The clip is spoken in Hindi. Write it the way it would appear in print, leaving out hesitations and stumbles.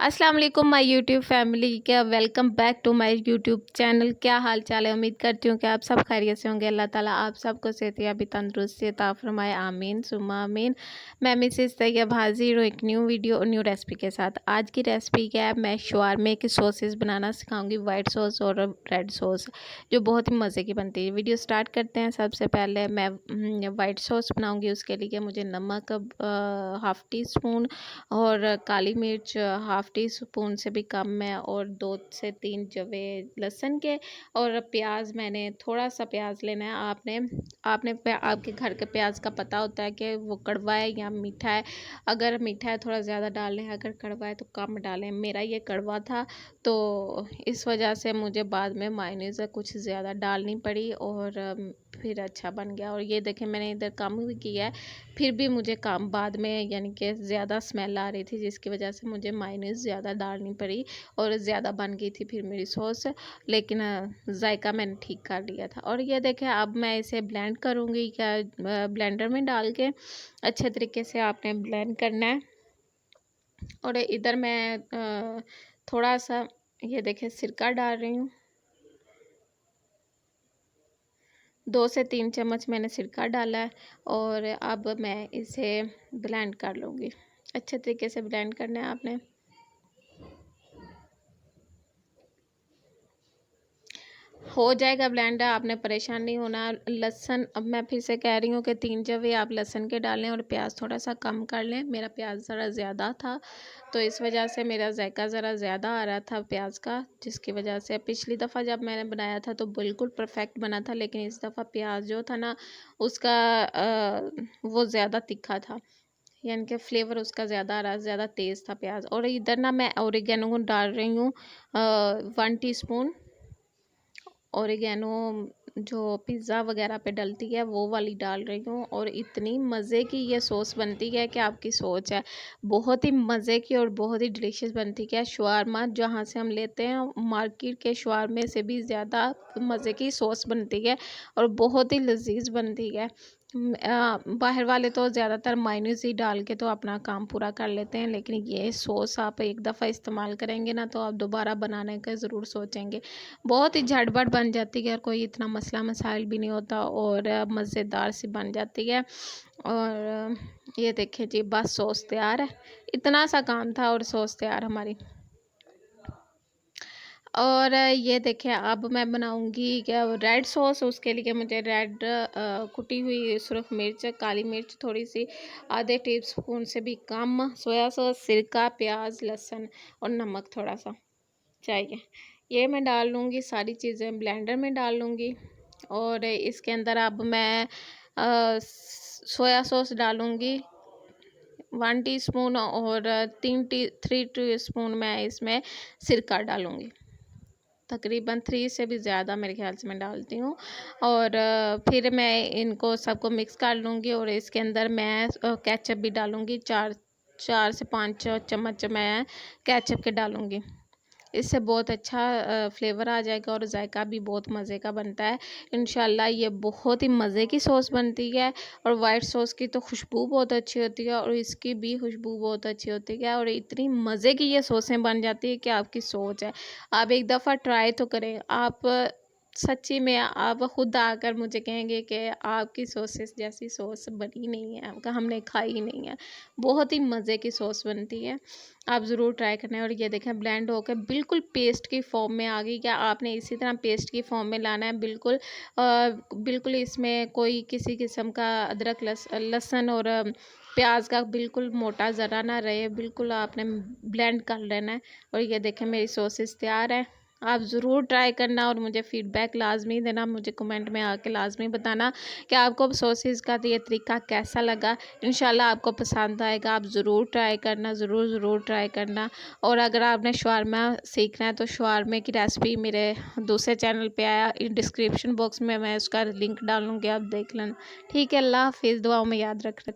अस्सलाम वालेकुम माय यूट्यूब फैमिली क्या welcome back to my YouTube channel. क्या हाल चाल है? उम्मीद करती हूँ कि आप सब खैरियत से होंगे। अल्लाह ताला आप सबको सेहतियाबी तंदुरुस्ती अता फरमाए, आमीन सुम्मा आमीन। मैं मिसेस तैयब हाजिर हूँ एक न्यू वीडियो और न्यू रेसिपी के साथ। आज की रेसिपी क्या है, मैं शवारमे की सॉसेस बनाना सिखाऊंगी, वाइट सॉस और रेड सॉस, जो बहुत ही मज़े की बनती है। वीडियो स्टार्ट करते हैं। सबसे पहले मैं वाइट सॉस बनाऊँगी। उसके लिए मुझे नमक हाफ़ टी स्पून और काली मिर्च हाफ़ टी स्पून से भी कम में, और 2 से 3 जवे लहसुन के, और प्याज मैंने थोड़ा सा प्याज लेना है। आपके घर के प्याज का पता होता है कि वो कड़वा है या मीठा है। अगर मीठा है थोड़ा ज़्यादा डाल लें, अगर कड़वा है तो कम डालें। मेरा ये कड़वा था तो इस वजह से मुझे बाद में मायोनीज़ कुछ ज़्यादा डालनी पड़ी और फिर अच्छा बन गया। और ये देखें मैंने इधर कम भी किया है, फिर भी मुझे काम बाद में यानी कि ज़्यादा स्मेल आ रही थी, जिसकी वजह से मुझे मायोनीज़ ज़्यादा डालनी पड़ी और ज़्यादा बन गई थी फिर मेरी सॉस। लेकिन जायका मैंने ठीक कर लिया था। और ये देखें अब मैं इसे ब्लेंड करूँगी। क्या ब्लेंडर में डाल के अच्छे तरीके से आपने ब्लेंड करना है। और इधर मैं थोड़ा सा ये देखें सिरका डाल रही हूँ। 2 से 3 चम्मच मैंने सिरका डाला है और अब मैं इसे ब्लेंड कर लूँगी। अच्छे तरीके से ब्लेंड करना है आपने। हो जाएगा ब्लेंड, आपने परेशान नहीं होना। लहसुन, अब मैं फिर से कह रही हूँ कि 3 जवे आप लहसुन के डालें और प्याज थोड़ा सा कम कर लें। मेरा प्याज ज़रा ज़्यादा था तो इस वजह से मेरा जायका ज़रा ज़्यादा आ रहा था प्याज का, जिसकी वजह से पिछली दफ़ा जब मैंने बनाया था तो बिल्कुल परफेक्ट बना था, लेकिन इस दफ़ा प्याज जो था ना उसका वो ज़्यादा तीखा था, यानी कि फ्लेवर उसका ज़्यादा आ रहा, ज़्यादा तेज़ था प्याज। और इधर ना मैं ओरिगेनो डाल रही हूँ 1 टीस्पून। ओरिगेनो जो पिज़्ज़ा वगैरह पे डलती है वो वाली डाल रही हूँ। और इतनी मज़े की ये सॉस बनती है कि आपकी सोच है। बहुत ही मज़े की और बहुत ही डिलीशियस बनती है। शवारमा जहाँ से हम लेते हैं मार्केट के शवारमे से भी ज़्यादा मज़े की सॉस बनती है और बहुत ही लजीज बनती है। बाहर वाले तो ज़्यादातर मायोनीज़ ही डाल के तो अपना काम पूरा कर लेते हैं, लेकिन ये सॉस आप एक दफ़ा इस्तेमाल करेंगे ना तो आप दोबारा बनाने का ज़रूर सोचेंगे। बहुत ही झटपट बन जाती है और कोई इतना मसला मसाइल भी नहीं होता और मज़ेदार सी बन जाती है। और ये देखिए जी बस सॉस तैयार है। इतना सा काम था और सॉस तैयार हमारी। और ये देखिए अब मैं बनाऊंगी क्या रेड सॉस। उसके लिए मुझे रेड कुटी हुई सुरख मिर्च, काली मिर्च थोड़ी सी, आधे टीस्पून से भी कम सोया सॉस, सिरका, प्याज, लहसुन और नमक थोड़ा सा चाहिए। ये मैं डाल लूँगी, सारी चीज़ें ब्लेंडर में डाल लूँगी। और इसके अंदर अब मैं सोया सॉस डालूँगी 1 टीस्पून और 3 टीस्पून मैं इसमें सिरका डालूँगी। तकरीबन 3 से भी ज़्यादा मेरे ख्याल से मैं डालती हूँ। और फिर मैं इनको सबको मिक्स कर लूँगी और इसके अंदर मैं केचप भी डालूँगी। 4 से 5 चम्मच मैं केचप के डालूँगी। इससे बहुत अच्छा फ्लेवर आ जाएगा और जायका भी बहुत मज़े का बनता है। इंशाल्लाह ये बहुत ही मज़े की सॉस बनती है। और वाइट सॉस की तो खुशबू बहुत अच्छी होती है और इसकी भी खुशबू बहुत अच्छी होती है और इतनी मज़े की ये सॉसें बन जाती है कि आपकी सोच है। आप एक दफ़ा ट्राई तो करें। आप सच्ची में आप खुद आकर मुझे कहेंगे कि आपकी सॉसेस जैसी सॉस बनी नहीं है, आपका हमने खाई ही नहीं है। बहुत ही मज़े की सॉस बनती है, आप ज़रूर ट्राई करना है। और ये देखें ब्लेंड होकर बिल्कुल पेस्ट की फॉर्म में आ गई। क्या आपने इसी तरह पेस्ट की फॉर्म में लाना है बिल्कुल। बिल्कुल इसमें कोई किसी किस्म का अदरक लहसुन और प्याज का बिल्कुल मोटा ज़रा ना रहे, बिल्कुल आपने ब्लेंड कर लेना है। और ये देखें मेरी सॉसेस तैयार है। आप ज़रूर ट्राई करना और मुझे फ़ीडबैक लाजमी देना। मुझे कमेंट में आके लाजमी बताना कि आपको सॉसेस का ये तरीका कैसा लगा। इंशाल्लाह आपको पसंद आएगा। आप ज़रूर ट्राई करना, ज़रूर ट्राई करना। और अगर आपने शवारमा सीखना है तो शवारमे की रेसिपी मेरे दूसरे चैनल पे आया, डिस्क्रिप्शन बॉक्स में मैं उसका लिंक डालूँगी, आप देख लेना। ठीक है, अल्लाह हाफिज़, दुआओं में याद रखना।